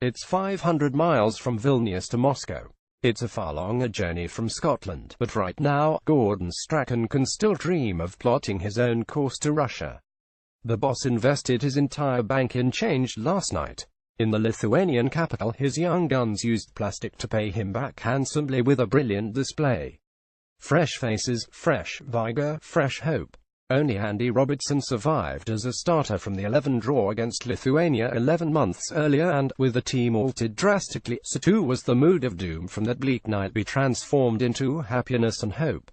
It's 500 miles from Vilnius to Moscow. It's a far longer journey from Scotland, but right now, Gordon Strachan can still dream of plotting his own course to Russia. The boss invested his entire bank in change last night. In the Lithuanian capital, his young guns used plastic to pay him back handsomely with a brilliant display. Fresh faces, fresh vigor, fresh hope. Only Andy Robertson survived as a starter from the 11 draw against Lithuania 11 months earlier and, with the team altered drastically, so too was the mood of doom from that bleak night be transformed into happiness and hope.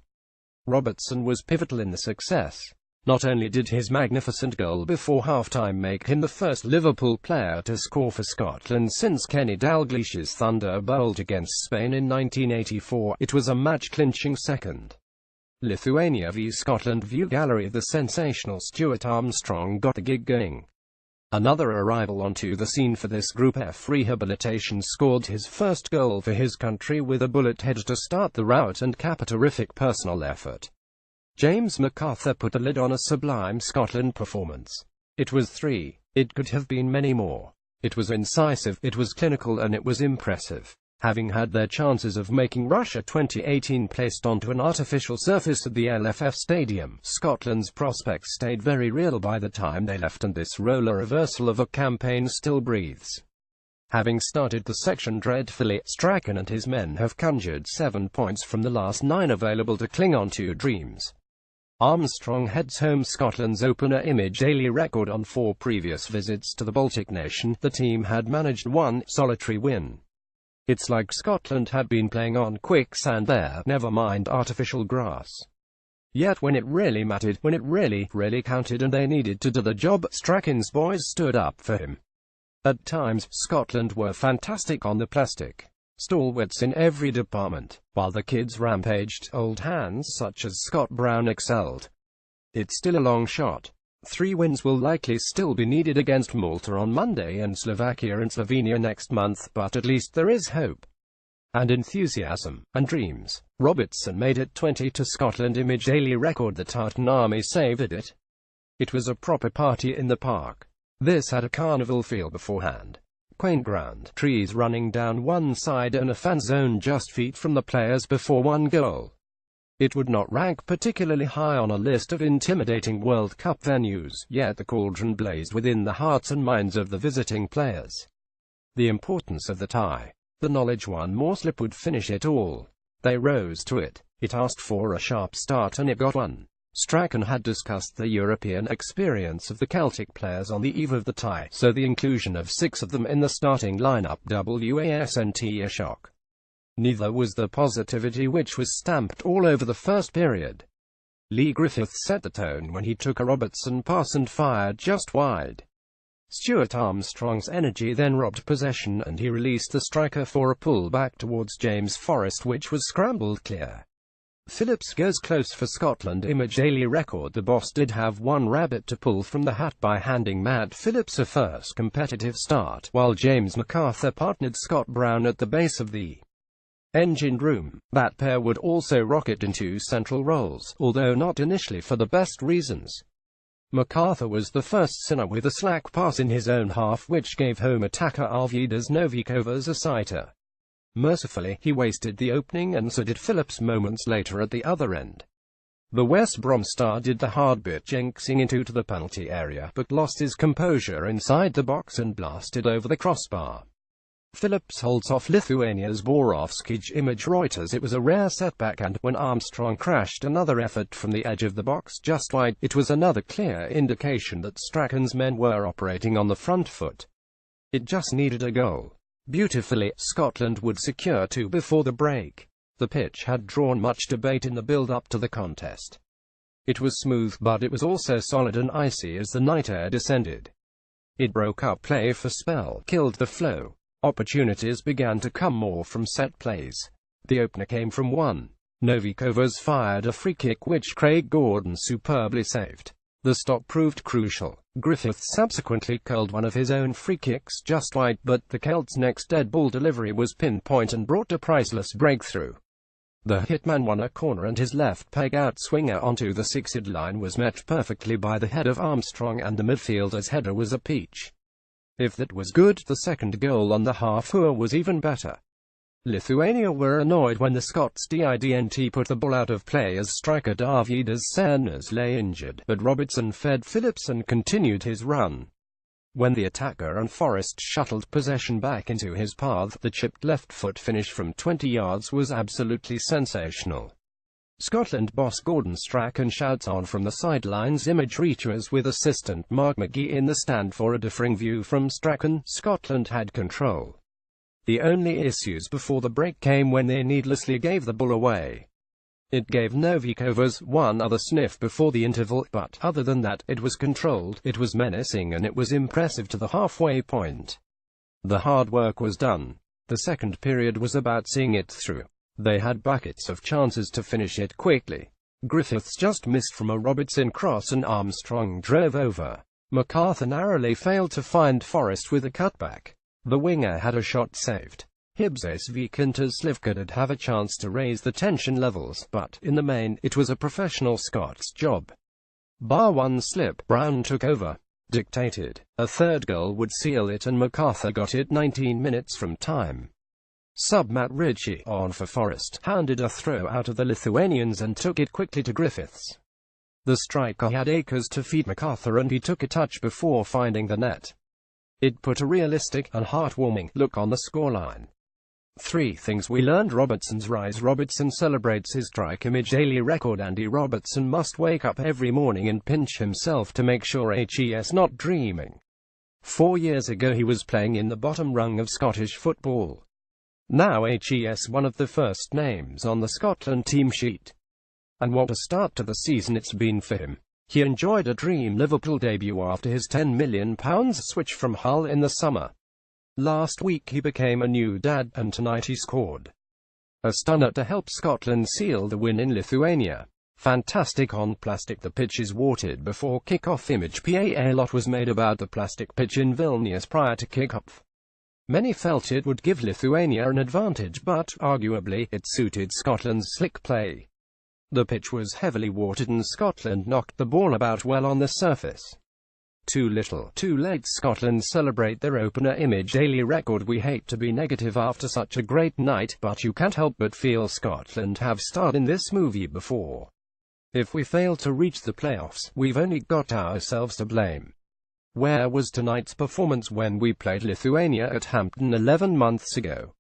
Robertson was pivotal in the success. Not only did his magnificent goal before halftime make him the first Liverpool player to score for Scotland since Kenny Dalglish's Thunderbolt against Spain in 1984, it was a match-clinching second. Lithuania v Scotland View Gallery. The sensational Stuart Armstrong got the gig going. Another arrival onto the scene for this Group F rehabilitation scored his first goal for his country with a bullet header to start the rout and cap a terrific personal effort. James MacArthur put a lid on a sublime Scotland performance. It was 3. It could have been many more. It was incisive, it was clinical, and it was impressive. Having had their chances of making Russia 2018 placed onto an artificial surface at the LFF Stadium, Scotland's prospects stayed very real by the time they left, and this roller reversal of a campaign still breathes. Having started the section dreadfully, Strachan and his men have conjured 7 points from the last 9 available to cling on to dreams. Armstrong heads home Scotland's opener image daily record. On 4 previous visits to the Baltic nation, the team had managed 1 solitary win. It's like Scotland had been playing on quicksand there, never mind artificial grass. Yet when it really mattered, when it really counted and they needed to do the job, Strachan's boys stood up for him. At times, Scotland were fantastic on the plastic. Stalwarts in every department, while the kids rampaged, old hands such as Scott Brown excelled. It's still a long shot. 3 wins will likely still be needed against Malta on Monday and Slovakia and Slovenia next month, but at least there is hope. And enthusiasm, and dreams. Robertson made it 20 to Scotland image daily record. The Tartan Army saved it. It was a proper party in the park. This had a carnival feel beforehand. Quaint ground, trees running down one side and a fan zone just feet from the players before one goal. It would not rank particularly high on a list of intimidating World Cup venues, yet the cauldron blazed within the hearts and minds of the visiting players. The importance of the tie. The knowledge one more slip would finish it all. They rose to it. It asked for a sharp start and it got one. Strachan had discussed the European experience of the Celtic players on the eve of the tie, so the inclusion of 6 of them in the starting lineup wasn't a shock. Neither was the positivity which was stamped all over the first period. Lee Griffith set the tone when he took a Robertson pass and fired just wide. Stuart Armstrong's energy then robbed possession and he released the striker for a pull back towards James Forrest, which was scrambled clear. Phillips goes close for Scotland image daily record. The boss did have one rabbit to pull from the hat by handing Matt Phillips a first competitive start, while James MacArthur partnered Scott Brown at the base of the engine room. That pair would also rocket into central roles, although not initially for the best reasons. MacArthur was the first sinner with a slack pass in his own half which gave home attacker Arvydas Novikovas a sighter. Mercifully, he wasted the opening and so did Phillips moments later at the other end. The West Brom star did the hard bit, jinxing into the penalty area, but lost his composure inside the box and blasted over the crossbar. Phillips holds off Lithuania's Borovskij image Reuters. It was a rare setback, and when Armstrong crashed another effort from the edge of the box just wide, it was another clear indication that Strachan's men were operating on the front foot. It just needed a goal. Beautifully, Scotland would secure 2 before the break. The pitch had drawn much debate in the build-up to the contest. It was smooth, but it was also solid and icy as the night air descended. It broke up play for spell, killed the flow. Opportunities began to come more from set plays. The opener came from 1. Novikovas fired a free kick which Craig Gordon superbly saved. The stop proved crucial. Griffith subsequently curled one of his own free kicks just wide, but the Celts' next dead ball delivery was pinpoint and brought a priceless breakthrough. The hitman won a corner and his left peg out swinger onto the 6-yard line was met perfectly by the head of Armstrong, and the midfielder's header was a peach. If that was good, the second goal on the half-hour was even better. Lithuania were annoyed when the Scots didn't put the ball out of play as striker Davidas Senes lay injured, but Robertson fed Phillips and continued his run. When the attacker and Forrest shuttled possession back into his path, the chipped left-foot finish from 20 yards was absolutely sensational. Scotland boss Gordon Strachan shouts on from the sidelines. Image reaches with assistant Mark McGee in the stand for a differing view from Strachan. Scotland had control. The only issues before the break came when they needlessly gave the ball away. It gave Novikovas one other sniff before the interval, but other than that, it was controlled, it was menacing, and it was impressive to the halfway point. The hard work was done. The second period was about seeing it through. They had buckets of chances to finish it quickly. Griffiths just missed from a Robertson cross and Armstrong drove over. MacArthur narrowly failed to find Forrest with a cutback. The winger had a shot saved. Hibs Vikantas Slivka did have a chance to raise the tension levels, but, in the main, it was a professional Scots job. Bar one slip, Brown took over. Dictated. A third goal would seal it and MacArthur got it 19 minutes from time. Sub Matt Ritchie, on for Forrest, handed a throw out of the Lithuanians and took it quickly to Griffiths. The striker had acres to feed MacArthur and he took a touch before finding the net. It put a realistic and heartwarming look on the scoreline. 3 things we learned. Robertson's rise. Robertson celebrates his strike image daily record. Andy Robertson must wake up every morning and pinch himself to make sure he's not dreaming. 4 years ago he was playing in the bottom rung of Scottish football. Now he's one of the first names on the Scotland team sheet. And what a start to the season it's been for him. He enjoyed a dream Liverpool debut after his £10 million switch from Hull in the summer. Last week he became a new dad, and tonight he scored a stunner to help Scotland seal the win in Lithuania. Fantastic on plastic. The pitch is watered before kick-off. Image a lot was made about the plastic pitch in Vilnius prior to kick-off. Many felt it would give Lithuania an advantage, but, arguably, it suited Scotland's slick play. The pitch was heavily watered and Scotland knocked the ball about well on the surface. Too little, too late. Scotland celebrate their opener image daily record. We hate to be negative after such a great night, but you can't help but feel Scotland have starred in this movie before. If we fail to reach the playoffs, we've only got ourselves to blame. Where was tonight's performance when we played Lithuania at Hampden 11 months ago?